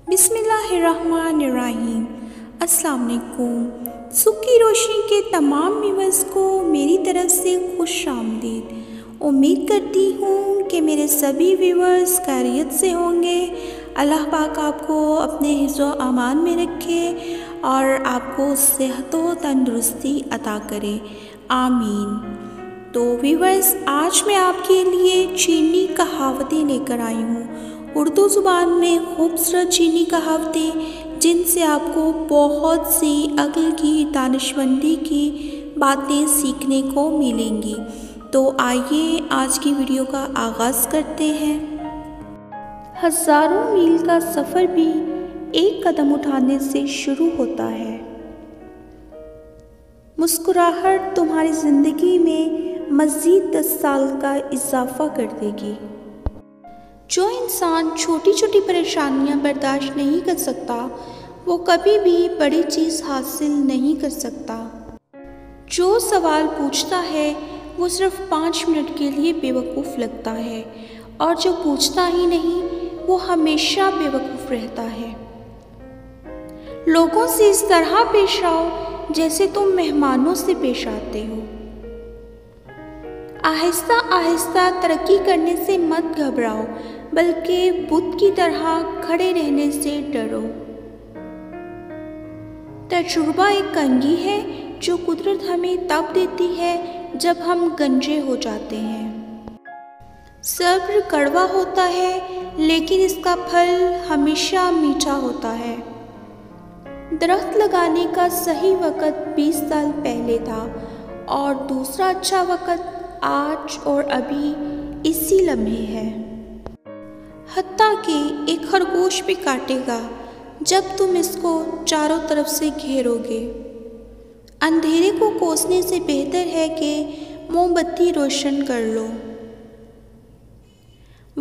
बिस्मिल्लाहिर्रहमानिर्रहीम। अस्सलाम वालेकुम। सुख की रोशनी के तमाम व्यूअर्स को मेरी तरफ से खुश आमदीद। उम्मीद करती हूँ कि मेरे सभी व्यूअर्स खैरियत से होंगे। अल्लाह पाक आपको अपने हिफ्ज़ो अमान में रखे और आपको सेहत व तंदुरुस्ती अता करे, आमीन। तो व्यूअर्स, आज मैं आपके लिए चीनी कहावतें लेकर आई हूँ। उर्दू ज़ुबान में खूबसूरत चीनी कहावतें जिनसे आपको बहुत सी अक्ल की, दानिशमंदी की बातें सीखने को मिलेंगी। तो आइए आज की वीडियो का आगाज़ करते हैं। हज़ारों मील का सफ़र भी एक कदम उठाने से शुरू होता है। मुस्कुराहट तुम्हारी ज़िंदगी में मज़ीद 10 साल का इजाफ़ा कर देगी। जो इंसान छोटी छोटी परेशानियां बर्दाश्त नहीं कर सकता, वो कभी भी बड़ी चीज़ हासिल नहीं कर सकता। जो सवाल पूछता है वो सिर्फ 5 मिनट के लिए बेवकूफ़ लगता है, और जो पूछता ही नहीं वो हमेशा बेवकूफ़ रहता है। लोगों से इस तरह पेश आओ जैसे तुम मेहमानों से पेश आते हो। आहिस्ता आहिस्ता तरक्की करने से मत घबराओ, बल्कि बुत की तरह खड़े रहने से डरो। तजुर्बा एक कंघी है जो कुदरत हमें तब देती है जब हम गंजे हो जाते हैं। सब्र कड़वा होता है, लेकिन इसका फल हमेशा मीठा होता है। दरख्त लगाने का सही वक़्त 20 साल पहले था, और दूसरा अच्छा वक़्त आज और अभी इसी लम्हे है। हत्ता कि एक खरगोश भी काटेगा जब तुम इसको चारों तरफ से घेरोगे। अंधेरे को कोसने से बेहतर है कि मोमबत्ती रोशन कर लो।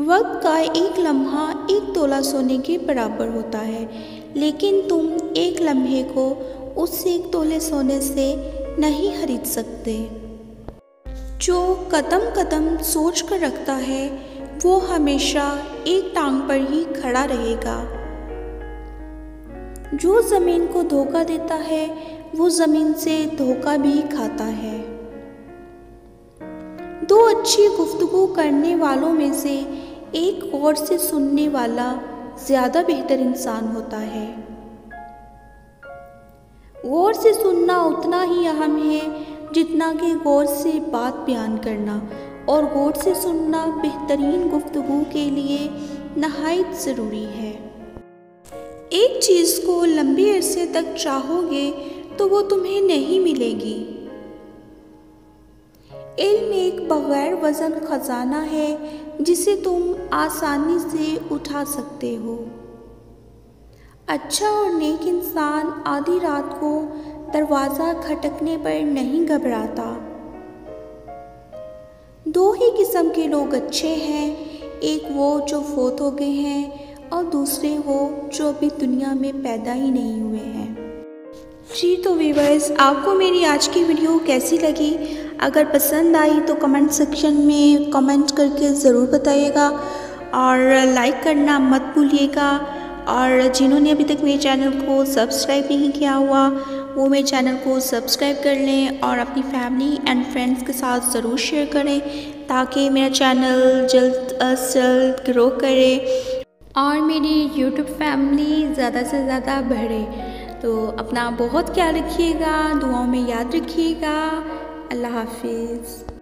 वक्त का एक लम्हा एक तोला सोने के बराबर होता है, लेकिन तुम एक लम्हे को उस एक तोले सोने से नहीं खरीद सकते। जो कदम कदम सोच कर रखता है वो हमेशा एक टांग पर ही खड़ा रहेगा। जो ज़मीन को धोखा देता है वो ज़मीन से धोखा भी खाता है। दो अच्छी गुफ्तगू करने वालों में से एक गौर से सुनने वाला ज़्यादा बेहतर इंसान होता है। गौर से सुनना उतना ही अहम है जितना कि गौर से बात बयान करना, और गौर से सुनना बेहतरीन गुफ्तगू के लिए नहायत ज़रूरी है। एक चीज़ को लंबे अरसे तक चाहोगे तो वो तुम्हें नहीं मिलेगी। इल्म एक बग़ैर वज़न ख़जाना है जिसे तुम आसानी से उठा सकते हो। अच्छा और नेक इंसान आधी रात को दरवाज़ा खटकने पर नहीं घबराता। दो ही किस्म के लोग अच्छे हैं, एक वो जो फोत हो गए हैं और दूसरे वो जो अभी दुनिया में पैदा ही नहीं हुए हैं। जी तो व्यूअर्स, आपको मेरी आज की वीडियो कैसी लगी? अगर पसंद आई तो कमेंट सेक्शन में कमेंट करके ज़रूर बताइएगा, और लाइक करना मत भूलिएगा। और जिन्होंने अभी तक मेरे चैनल को सब्सक्राइब नहीं किया हुआ वो मेरे चैनल को सब्सक्राइब कर लें, और अपनी फैमिली एंड फ्रेंड्स के साथ ज़रूर शेयर करें ताकि मेरा चैनल जल्द से जल्द ग्रो करे और मेरी यूट्यूब फैमिली ज़्यादा से ज़्यादा बढ़े। तो अपना बहुत ख्याल रखिएगा, दुआओं में याद रखिएगा। अल्लाह हाफिज़।